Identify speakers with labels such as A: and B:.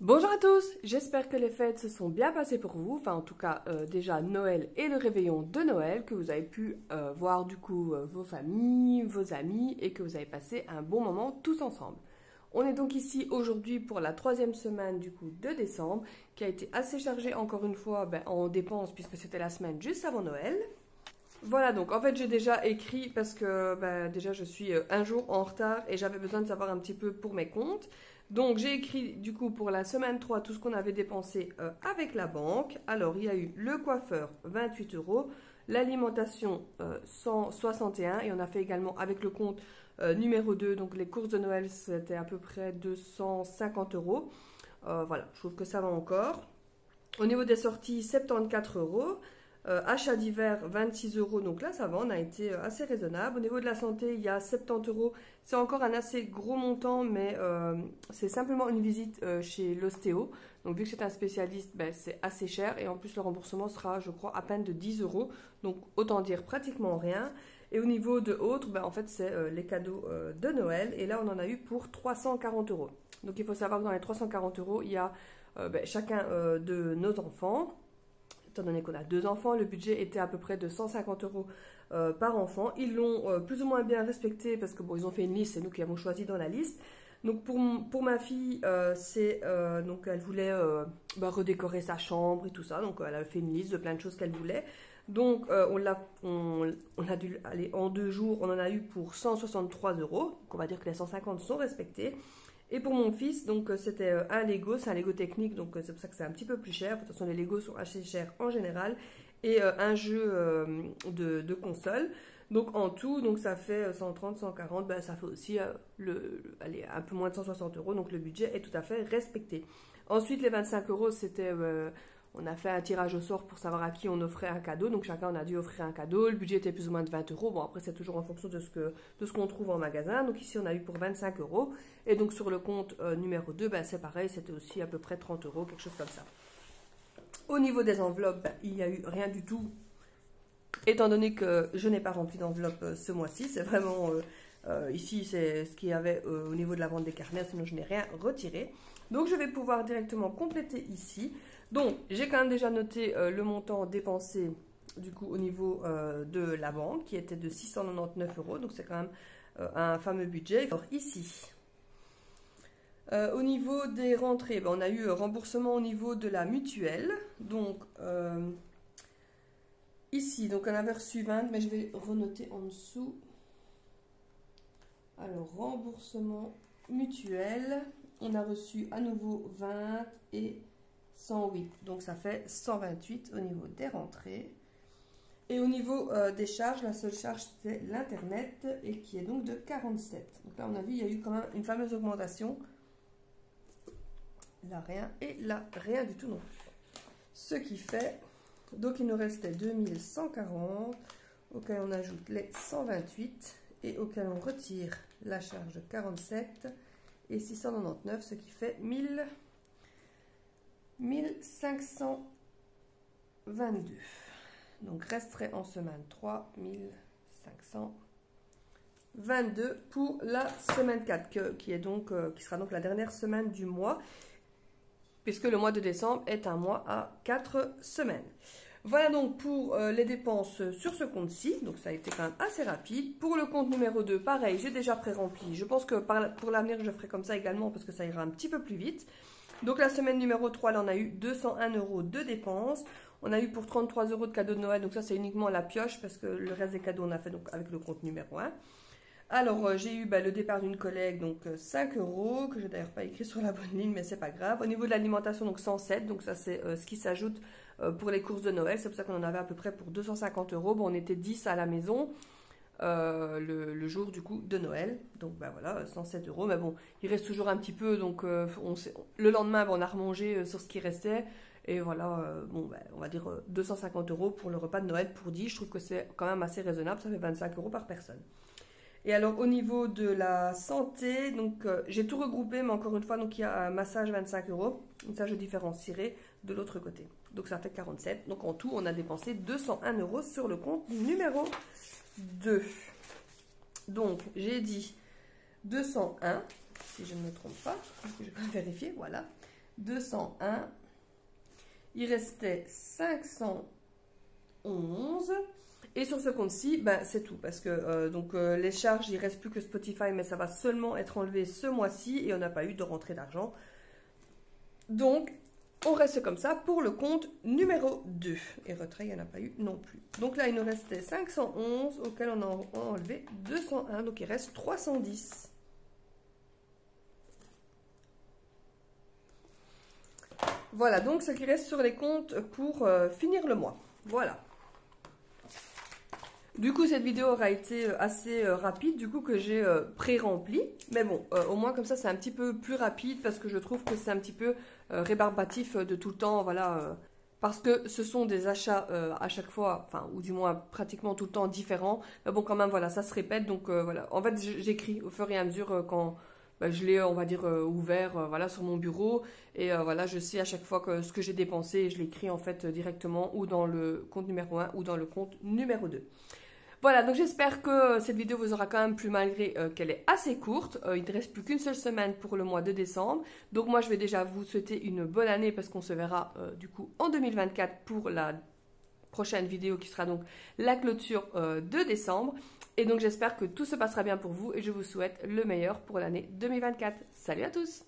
A: Bonjour à tous, j'espère que les fêtes se sont bien passées pour vous, enfin en tout cas déjà Noël et le réveillon de Noël, que vous avez pu voir du coup vos familles, vos amis et que vous avez passé un bon moment tous ensemble. On est donc ici aujourd'hui pour la troisième semaine du coup de décembre, qui a été assez chargée encore une fois en dépenses puisque c'était la semaine juste avant Noël. Voilà, donc en fait j'ai déjà écrit parce que déjà je suis un jour en retard et j'avais besoin de savoir un petit peu pour mes comptes. Donc j'ai écrit du coup pour la semaine 3 tout ce qu'on avait dépensé avec la banque. Alors il y a eu le coiffeur 28 euros, l'alimentation 161 et on a fait également avec le compte numéro 2, donc les courses de Noël c'était à peu près 250 euros. Voilà, je trouve que ça va encore. Au niveau des sorties 74 euros. Achat d'hiver 26 euros, donc là ça va, on a été assez raisonnable. Au niveau de la santé, il y a 70 euros, c'est encore un assez gros montant, mais c'est simplement une visite chez l'ostéo. Donc vu que c'est un spécialiste, c'est assez cher et en plus le remboursement sera, je crois, à peine de 10 euros, donc autant dire pratiquement rien. Et au niveau de autres, en fait c'est les cadeaux de Noël et là on en a eu pour 340 euros. Donc il faut savoir que dans les 340 euros, il y a chacun de nos enfants. Étant donné qu'on a 2 enfants, le budget était à peu près de 150 euros par enfant. Ils l'ont plus ou moins bien respecté parce que bon, ils ont fait une liste, c'est nous qui avons choisi dans la liste. Donc pour ma fille, donc elle voulait redécorer sa chambre et tout ça. Donc elle a fait une liste de plein de choses qu'elle voulait. Donc on a dû aller en 2 jours, on en a eu pour 163 euros. Donc on va dire que les 150 sont respectés. Et pour mon fils, donc c'était un Lego, c'est un Lego technique, donc c'est pour ça que c'est un petit peu plus cher. De toute façon, les Legos sont assez chers en général. Et un jeu de console. Donc en tout, donc ça fait 130, 140, ça fait aussi allez, un peu moins de 160 euros. Donc le budget est tout à fait respecté. Ensuite, les 25 euros, c'était... on a fait un tirage au sort pour savoir à qui on offrait un cadeau. Donc chacun on a dû offrir un cadeau. Le budget était plus ou moins de 20 euros. Bon, après c'est toujours en fonction de ce qu'on trouve en magasin. Donc ici on a eu pour 25 euros. Et donc sur le compte numéro 2, c'est pareil. C'était aussi à peu près 30 euros, quelque chose comme ça. Au niveau des enveloppes, il n'y a eu rien du tout. Étant donné que je n'ai pas rempli d'enveloppe ce mois-ci. C'est vraiment... ici c'est ce qu'il y avait au niveau de la vente des carnets. Sinon je n'ai rien retiré. Donc je vais pouvoir directement compléter ici. Donc, j'ai quand même déjà noté le montant dépensé du coup au niveau de la banque qui était de 699 euros. Donc, c'est quand même un fameux budget. Alors, ici, au niveau des rentrées, on a eu remboursement au niveau de la mutuelle. Donc, ici, donc on avait reçu 20, mais je vais renoter en dessous. Alors, remboursement mutuel, on a reçu à nouveau 20 et 108, donc ça fait 128 au niveau des rentrées. Et au niveau des charges, la seule charge c'est l'internet et qui est donc de 47. Donc là on a vu il y a eu quand même une fameuse augmentation. Là rien et là rien du tout non plus. Ce qui fait, donc il nous restait 2140 auquel on ajoute les 128 et auquel on retire la charge de 47 et 699, ce qui fait 1522. Donc resterait en semaine 3 1522 pour la semaine 4 qui sera donc la dernière semaine du mois puisque le mois de décembre est un mois à 4 semaines. Voilà donc pour les dépenses sur ce compte-ci. Donc ça a été quand même assez rapide. Pour le compte numéro 2, pareil, j'ai déjà pré-rempli. Je pense que pour l'avenir, je ferai comme ça également parce que ça ira un petit peu plus vite. Donc la semaine numéro 3, là on a eu 201 euros de dépenses. On a eu pour 33 euros de cadeaux de Noël. Donc ça c'est uniquement la pioche parce que le reste des cadeaux on a fait donc avec le compte numéro 1. Alors j'ai eu le départ d'une collègue, donc 5 euros, que je n'ai d'ailleurs pas écrit sur la bonne ligne, mais c'est pas grave. Au niveau de l'alimentation, donc 107, donc ça c'est ce qui s'ajoute pour les courses de Noël. C'est pour ça qu'on en avait à peu près pour 250 euros. Bon, on était 10 à la maison le jour du coup de Noël. Donc voilà, 107 euros. Mais bon, il reste toujours un petit peu. Donc le lendemain, on a remangé sur ce qui restait. Et voilà, on va dire 250 euros pour le repas de Noël pour 10. Je trouve que c'est quand même assez raisonnable. Ça fait 25 euros par personne. Et alors au niveau de la santé, donc j'ai tout regroupé, mais encore une fois, donc il y a un massage 25 euros. Donc ça je différencierai de l'autre côté. Donc ça fait 47. Donc en tout, on a dépensé 201 euros sur le compte numéro 2. Donc j'ai dit 201, si je ne me trompe pas, je vais vérifier, voilà. 201. Il restait 511. Et sur ce compte-ci, ben, c'est tout. Parce que les charges, il ne reste plus que Spotify, mais ça va seulement être enlevé ce mois-ci et on n'a pas eu de rentrée d'argent. Donc, on reste comme ça pour le compte numéro 2. Et retrait, il n'y en a pas eu non plus. Donc là, il nous restait 511 auquel on a enlevé 201. Donc, il reste 310. Voilà, donc ce qui reste sur les comptes pour finir le mois. Voilà. Du coup, cette vidéo aura été assez rapide, du coup, que j'ai pré-rempli. Mais bon, au moins comme ça, c'est un petit peu plus rapide parce que je trouve que c'est un petit peu rébarbatif de tout le temps, voilà. Parce que ce sont des achats à chaque fois, enfin, ou du moins pratiquement tout le temps différents. Mais bon, quand même, voilà, ça se répète. Donc, voilà. En fait, j'écris au fur et à mesure quand je l'ai, on va dire, ouvert, voilà, sur mon bureau. Et voilà, je sais à chaque fois que ce que j'ai dépensé, je l'écris en fait directement ou dans le compte numéro 1 ou dans le compte numéro 2. Voilà, donc j'espère que cette vidéo vous aura quand même plu malgré qu'elle est assez courte. Il ne reste plus qu'une seule semaine pour le mois de décembre. Donc moi, je vais déjà vous souhaiter une bonne année parce qu'on se verra du coup en 2024 pour la prochaine vidéo qui sera donc la clôture de décembre. Et donc j'espère que tout se passera bien pour vous et je vous souhaite le meilleur pour l'année 2024. Salut à tous!